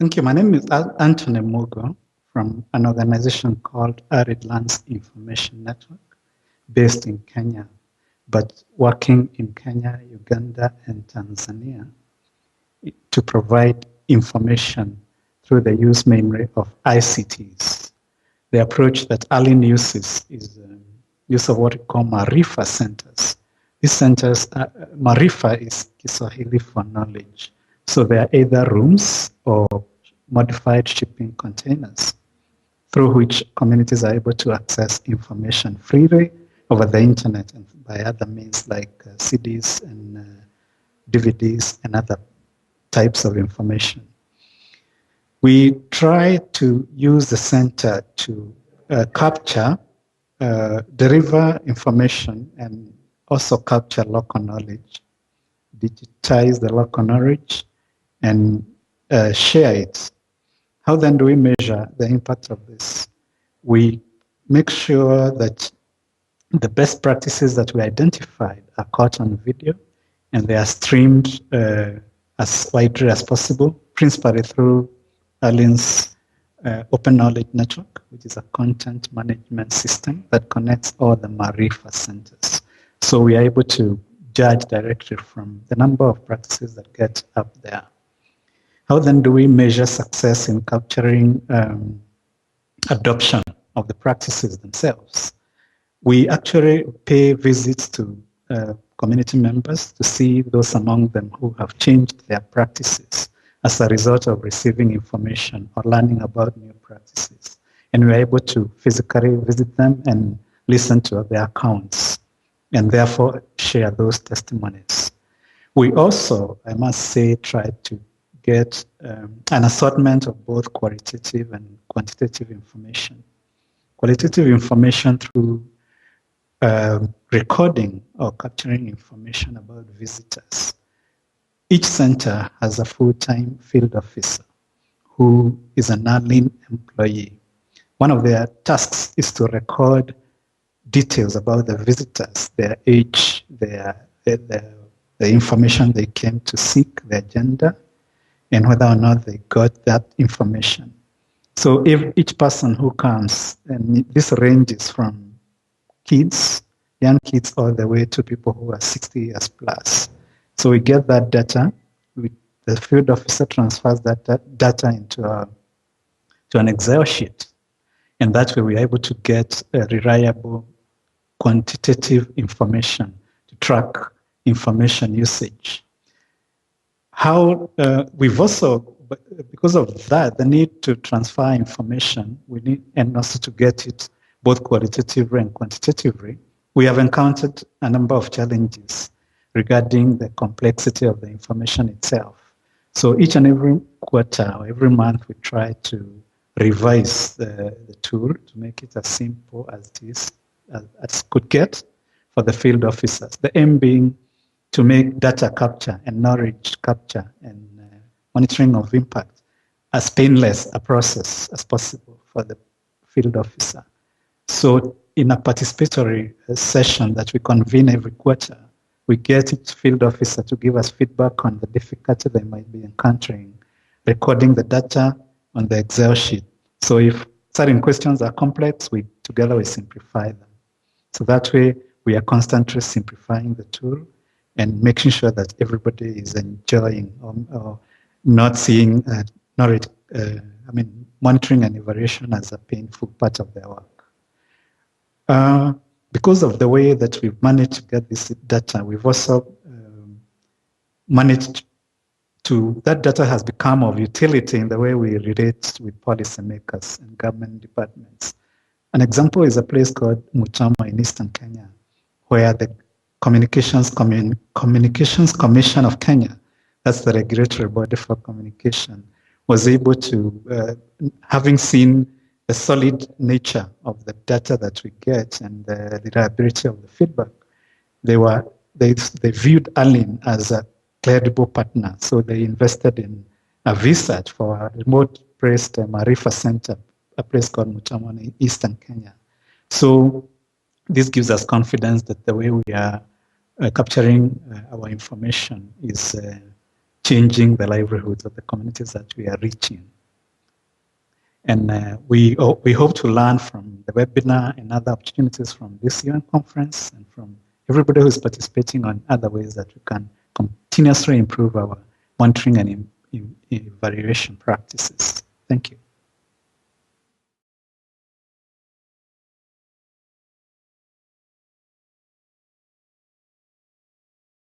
Thank you. My name is Anthony Mugo from an organization called Arid Information Network based in Kenya, but working in Kenya, Uganda, and Tanzania to provide information through the use mainly of ICTs. The approach that ALIN uses is use of what we call Maarifa centers. These centers, Maarifa is Kiswahili for knowledge. So they are either rooms or modified shipping containers through which communities are able to access information freely over the internet and by other means like CDs and DVDs and other types of information. We try to use the center to capture, deliver information and also capture local knowledge, digitize the local knowledge and share it. How then do we measure the impact of this? We make sure that the best practices that we identified are caught on video and they are streamed as widely as possible, principally through ALIN's Open Knowledge Network, which is a content management system that connects all the Maarifa centers. So we are able to judge directly from the number of practices that get up there. How then do we measure success in capturing adoption of the practices themselves? We actually pay visits to community members to see those among them who have changed their practices as a result of receiving information or learning about new practices. And we're able to physically visit them and listen to their accounts and therefore share those testimonies. We also, I must say, try to get an assortment of both qualitative and quantitative information. Qualitative information through recording or capturing information about visitors. Each center has a full-time field officer who is an ALIN employee. One of their tasks is to record details about the visitors, their age, the information they came to seek, their gender, and whether or not they got that information. So if each person who comes, and this ranges from kids, young kids, all the way to people who are 60 years plus. So we get that data, the field officer transfers that data into an Excel sheet. And that way we're able to get reliable quantitative information to track information usage. How we've also, because of that, the need to transfer information, we need, and also to get it both qualitatively and quantitatively, we have encountered a number of challenges regarding the complexity of the information itself. So each and every quarter or every month, we try to revise the tool to make it as simple as it is, as could get for the field officers. The aim being to make data capture and knowledge capture and monitoring of impact as painless a process as possible for the field officer. So in a participatory session that we convene every quarter, we get each field officer to give us feedback on the difficulty they might be encountering, recording the data on the Excel sheet. So if certain questions are complex, together we simplify them. So that way we are constantly simplifying the tool and making sure that everybody is enjoying or not seeing monitoring and evaluation as a painful part of their work. Because of the way that we've managed to get this data, we've also managed to, that data has become of utility in the way we relate with policymakers and government departments. An example is a place called Mutama in Eastern Kenya, where the Communications Commission of Kenya, that's the regulatory body for communication, was able to, having seen the solid nature of the data that we get and the reliability of the feedback, they viewed ALIN as a credible partner. So they invested in a VSAT for a remote-based Maarifa center, a place called Mutama in Eastern Kenya. So this gives us confidence that the way we are capturing our information is changing the livelihoods of the communities that we are reaching. And we hope to learn from the webinar and other opportunities from this UN conference and from everybody who is participating on other ways that we can continuously improve our monitoring and evaluation practices. Thank you.